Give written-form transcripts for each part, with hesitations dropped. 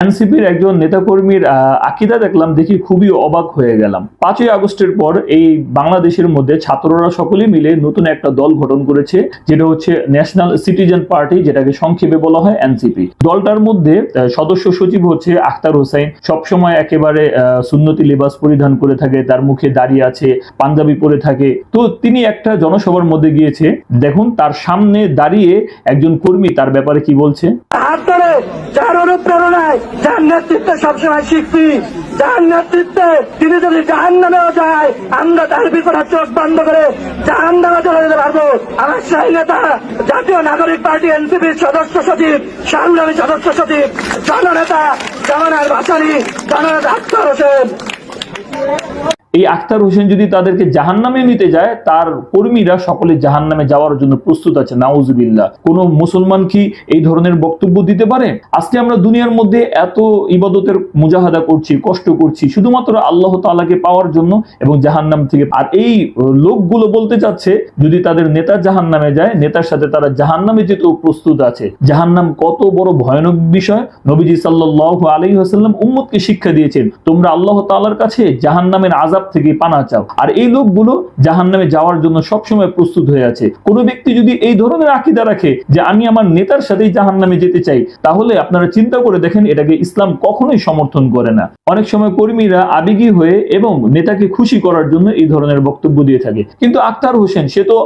এনসিপির একজন নেতাকর্মীর আকিদা দেখলাম, দেখি খুবই অবাক হয়ে গেলাম। 5ই আগস্টের পর এই বাংলাদেশের মধ্যে ছাত্ররা সকলে মিলে নতুন একটা দল গঠন করেছে, যেটা হচ্ছে ন্যাশনাল সিটিজেন পার্টি, যেটাকে সংক্ষেপে বলা হয় এনসিপি। দলটার মধ্যে সদস্য সচিব হচ্ছে আখতার হোসেন, সবসময় একেবারে সুন্নতি লিবাস পরিধান করে থাকে, তার মুখে দাড়ি আছে, পাঞ্জাবি পরে থাকে। তো তিনি একটা জনসভার মধ্যে গিয়েছে, দেখুন তার সামনে দাঁড়িয়ে একজন কর্মী তার ব্যাপারে কি বলছে। হাত ধরে যার অনুপ্রেরণায়, যার নেতৃত্বে সবসময় শিখছি, যার নেতৃত্বে তিনি যদি জাহান্নামেও যায়, আমরা তার বিপরীতে চোখ বন্ধ করে জাহান্নামে চলে যেতে পারবো। আমার সেই নেতা জাতীয় নাগরিক পার্টি এনসিপির সদস্য সচিব, সংগ্রামী সদস্য সচিব, জননেতা জামানার ভাসানী, জননেতা আখতার হোসেন। এই আখতার হোসেন যদি তাদেরকে জাহান্নামে নিতে যায়, তার কর্মীরা সকলে জাহান্নামে যাওয়ার জন্য প্রস্তুত আছে। নাউজুবিল্লাহ। কোন মুসলমান কি এই ধরনের বক্তব্য দিতে পারে? আজকে আমরা দুনিয়ার মধ্যে এত ইবাদতের মুজাহাদা করছি, কষ্ট করছি শুধুমাত্র আল্লাহ তাআলাকে পাওয়ার জন্য এবং জাহান্নাম থেকে। আর এই লোকগুলো বলতে চাচ্ছে যদি তাদের নেতা জাহান্নামে যায়, নেতার সাথে তারা জাহান্নামে যেতেও প্রস্তুত আছে। জাহান্নাম কত বড় ভয়ানক বিষয়। নবীজি সাল্লাল্লাহু আলাইহি ওয়াসাল্লাম উম্মতকে শিক্ষা দিয়েছেন, তোমরা আল্লাহ তাআলার কাছে জাহান্নামের আযাব থেকে পানা চাও। আর এই লোকগুলো জাহান্নামে যাওয়ার জন্য সবসময় প্রস্তুত হয়ে আছে। কোনো ব্যক্তি যদি এই ধরনের আকীদা রাখে যে আমি আমার নেতার সাথেই জাহান্নামে যেতে চাই, তাহলে আপনারা চিন্তা করে দেখেন এটাকে ইসলাম কখনোই সমর্থন করে না। অনেক সময় কর্মীরা আবেগী হয়ে এবং নেতাকে খুশি করার জন্য এই ধরনের বক্তব্য দিয়ে থাকে। কিন্তু আখতার হোসেন সে তো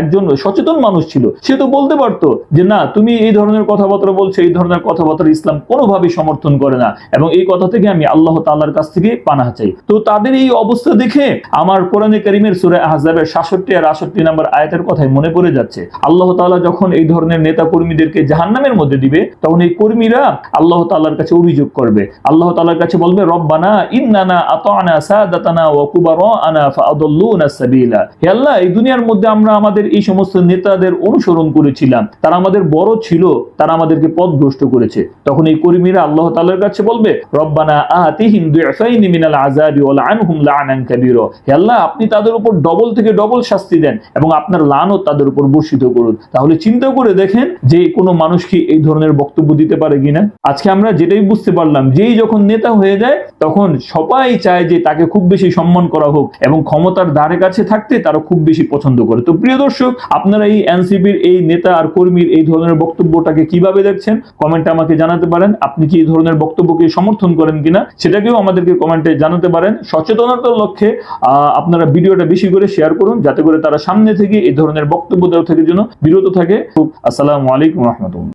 একজন সচেতন মানুষ ছিল, সে তো বলতে পারতো যে না, তুমি এই ধরনের কথাবার্তা বলছো, এই ধরনের কথাবার্তা ইসলাম কোনোভাবেই সমর্থন করে না এবং এই কথা থেকে আমি আল্লাহ তাআলার কাছ থেকে পানাহ চাই। তো তাদের এই অবস্থা দেখে আমার কোরআনে কারীমের সূরা আহজাবের 66 আর 68 নম্বর আয়াতের কথাই মনে পড়ে যাচ্ছে। আল্লাহ তাআলা যখন এই ধরনের নেতা কর্মীদেরকে জাহান্নামের মধ্যে দিবে, তখন এই কর্মীরা আল্লাহ তাআলার কাছে অভিযোগ করবে, আল্লাহ তাআলার কাছে বলবে রব্বানা ইন্নানা আতা'না সাদাতানা ওয়া কুবারা'না ফাআদাল্লুনা সাবিলা। হে আল্লাহ, এই দুনিয়ার মধ্যে আমরা আমাদের এই সমস্ত নেতাদের অনুসরণ করেছিলাম, তারা আমাদের বড় ছিল, তারা আমাদেরকে পথভ্রষ্ট করেছে। তখন এই কর্মীরা আল্লাহ তাআলার কাছে বলবে রব্বানা আতিহিম দু'ফাইনি মিনাল আযাবি ওয়া লা'আনহুম লা'নান কাবীরা। হে আল্লাহ, আপনি তাদের উপর ডবল থেকে ডবল শাস্তি দেন এবং আপনার লানত তাদের উপর বর্ষিত করুন। তাহলে চিন্তা করে দেখেন যে কোনো মানুষ কি এই ধরনের বক্তব্য দিতে পারে কিনা। আজকে আমরা যেটাই বুঝতে পারলাম, যেই যখন নেতা হয়ে যায় তখন সবাই চায় যে তাকে খুব বেশি সম্মান করা হোক এবং ক্ষমতার ধারে কাছে থাকতে তারা খুব বেশি পছন্দ করে। তো প্রিয় দর্শক, আপনারা এই এনসিপির এই নেতা আর কর্মীর এই ধরনের বক্তব্যটাকে কিভাবে দেখছেন কমেন্টে আমাকে জানাতে পারেন। আপনি কি এই ধরনের বক্তব্যকে সমর্থন করেন কিনা সেটাকেও আমাদেরকে কমেন্টে জানাতে পারেন। সচেতনতার লক্ষ্যে আপনারা ভিডিওটা বেশি করে শেয়ার করুন, যাতে করে তারা সামনে থেকে এই ধরনের বক্তব্য দেওয়া থেকে যেন বিরত থাকে। আসসালামু আলাইকুম ওয়া রাহমাতুল্লাহ।